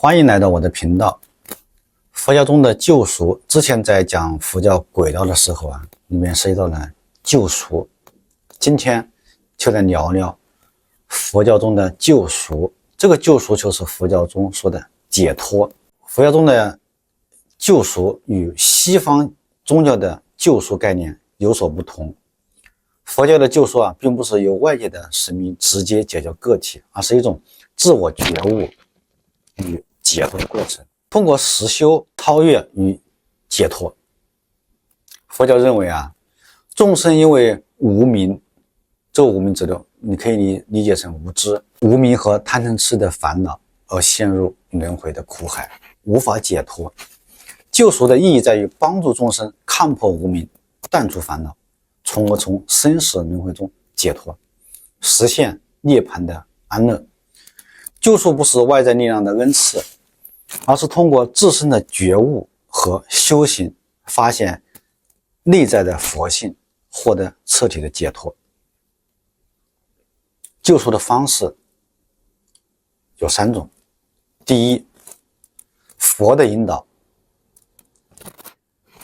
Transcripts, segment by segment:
欢迎来到我的频道。佛教中的救赎，之前在讲佛教轨道的时候里面涉及到了救赎。今天就来聊聊佛教中的救赎。这个救赎就是佛教中说的解脱。佛教中的救赎与西方宗教的救赎概念有所不同。佛教的救赎并不是由外界的神明直接解救个体，而是一种自我觉悟与解脱的过程，通过实修超越与解脱。佛教认为众生因为无明，这个无明指的你可以理解成无知、无明和贪嗔痴的烦恼而陷入轮回的苦海，无法解脱。救赎的意义在于帮助众生看破无明，断除烦恼，从而从生死轮回中解脱，实现涅槃的安乐。救赎不是外在力量的恩赐，而是通过自身的觉悟和修行，发现内在的佛性，获得彻底的解脱。救赎的方式有3种。第一，佛的引导，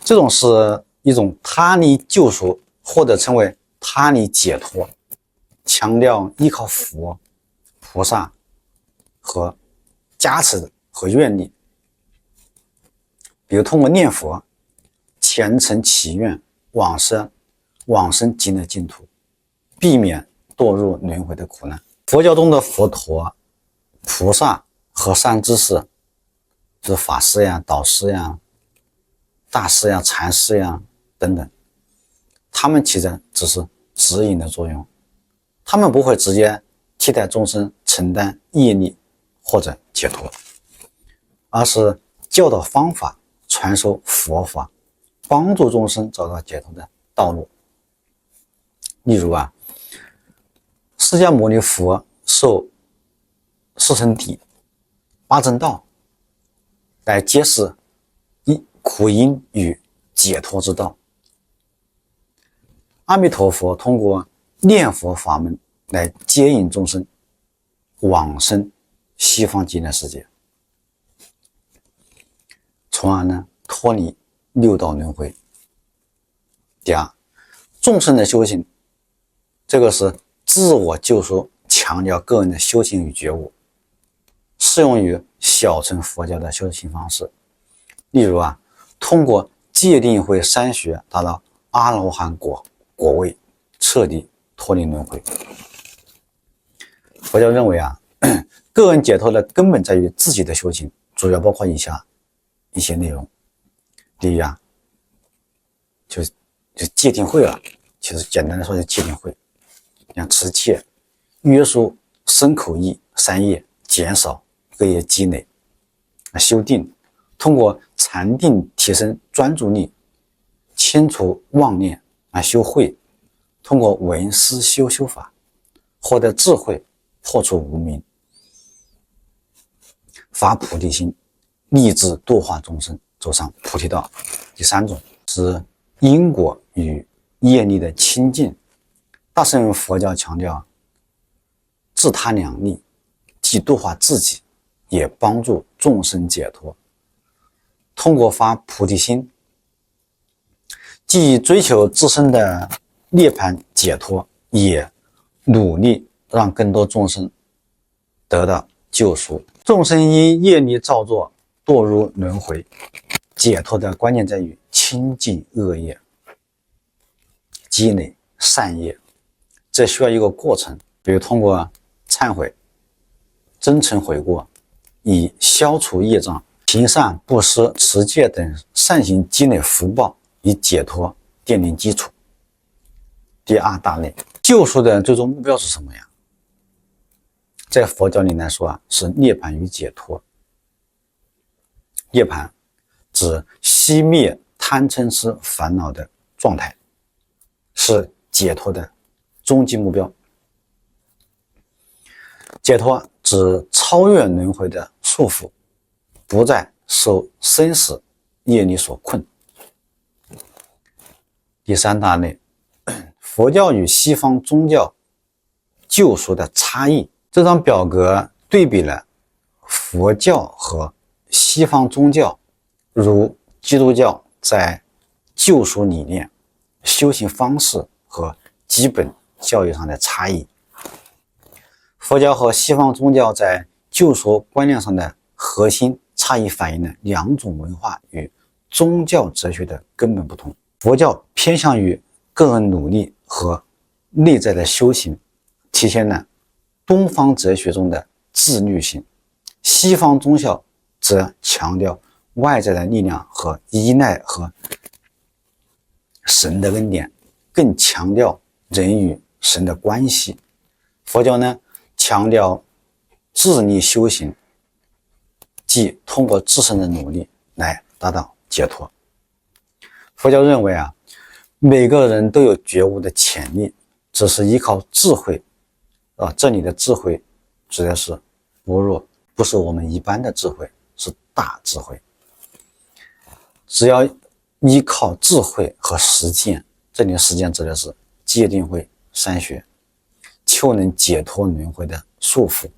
这种是一种他力救赎，或者称为他力解脱，强调依靠佛、菩萨和加持和愿力，比如通过念佛虔诚祈愿往生极乐净土，避免堕入轮回的苦难。佛教中的佛陀、菩萨和善知识，就是法师导师大师禅师等等，他们起着只是指引的作用，他们不会直接替代众生承担业力或者解脱，而是教导方法，传授佛法，帮助众生找到解脱的道路。例如释迦牟尼佛受四圣谛、八正道来揭示苦因与解脱之道。阿弥陀佛通过念佛法门来接引众生往生西方极乐世界，从而脱离六道轮回。第二，众生的修行，这个是自我救赎，强调个人的修行与觉悟，适用于小乘佛教的修行方式。例如通过戒定慧三学达到阿罗汉果位，彻底脱离轮回。佛教认为个人解脱的根本在于自己的修行，主要包括以下一些内容。第一就戒定慧其实简单的说就戒定慧，像持戒、约束身口意3业，减少恶业积累，修定，通过禅定提升专注力，清除妄念，修慧，通过闻思修法获得智慧，破除无明，发菩提心，立志度化众生，走上菩提道。第3种是因果与业力的清净。大乘佛教强调自他两利，既度化自己，也帮助众生解脱。通过发菩提心，既追求自身的涅槃解脱，也努力让更多众生得到救赎。众生因业力造作堕入轮回，解脱的关键在于清净恶业，积累善业，这需要一个过程，比如通过忏悔、真诚悔过，以消除业障，行善布施、持戒等善行积累福报，以解脱奠定基础。第2大类，救赎的最终目标是什么在佛教里来说是涅槃与解脱。涅槃指熄灭贪嗔痴烦恼的状态，是解脱的终极目标。解脱指超越轮回的束缚，不再受生死业力所困。第3大类，佛教与西方宗教救赎的差异。这张表格对比了佛教和西方宗教，如基督教在救赎理念、修行方式和基本教育上的差异。佛教和西方宗教在救赎观念上的核心差异反映了两种文化与宗教哲学的根本不同。佛教偏向于个人努力和内在的修行，体现了东方哲学中的自律性；西方宗教则强调外在的力量和依赖和神的恩典，更强调人与神的关系。佛教呢，强调自力修行，即通过自身的努力来达到解脱。佛教认为每个人都有觉悟的潜力，只是依靠智慧这里的智慧指的是不是我们一般的智慧，是大智慧。只要依靠智慧和实践，这里的实践指的是戒定慧三学，就能解脱轮回的束缚。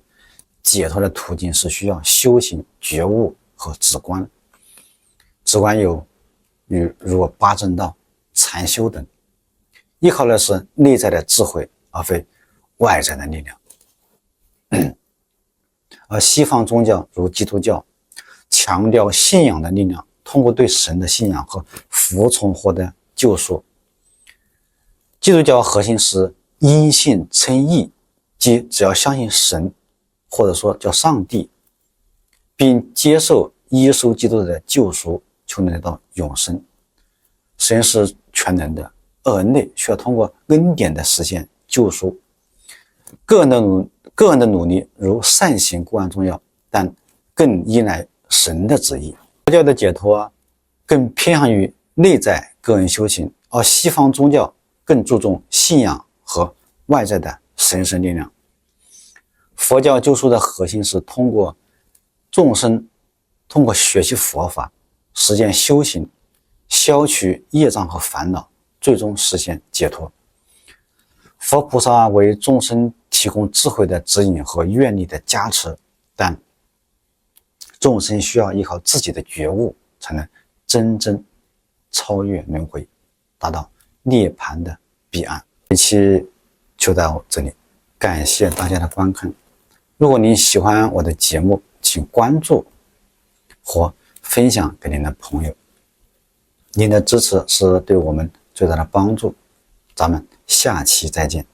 解脱的途径是需要修行、觉悟和止观。止观有如八正道、禅修等，依靠的是内在的智慧，而非外在的力量。而西方宗教如基督教强调信仰的力量，通过对神的信仰和服从获得救赎。基督教核心是因信称义，即只要相信神，或者说叫上帝，并接受耶稣基督的救赎，就能得到永生。神是全能的，而人类需要通过恩典的实现救赎。个人的努力如善行固然重要，但更依赖神的旨意。佛教的解脱更偏向于内在个人修行，而西方宗教更注重信仰和外在的神圣力量。佛教救赎的核心是通过众生通过学习佛法，实践修行，消除业障和烦恼，最终实现解脱。佛菩萨为众生提供智慧的指引和愿力的加持，但众生需要依靠自己的觉悟，才能真正超越轮回，达到涅槃的彼岸。这期就到这里，感谢大家的观看。如果您喜欢我的节目，请关注或分享给您的朋友。您的支持是对我们最大的帮助。咱们下期再见。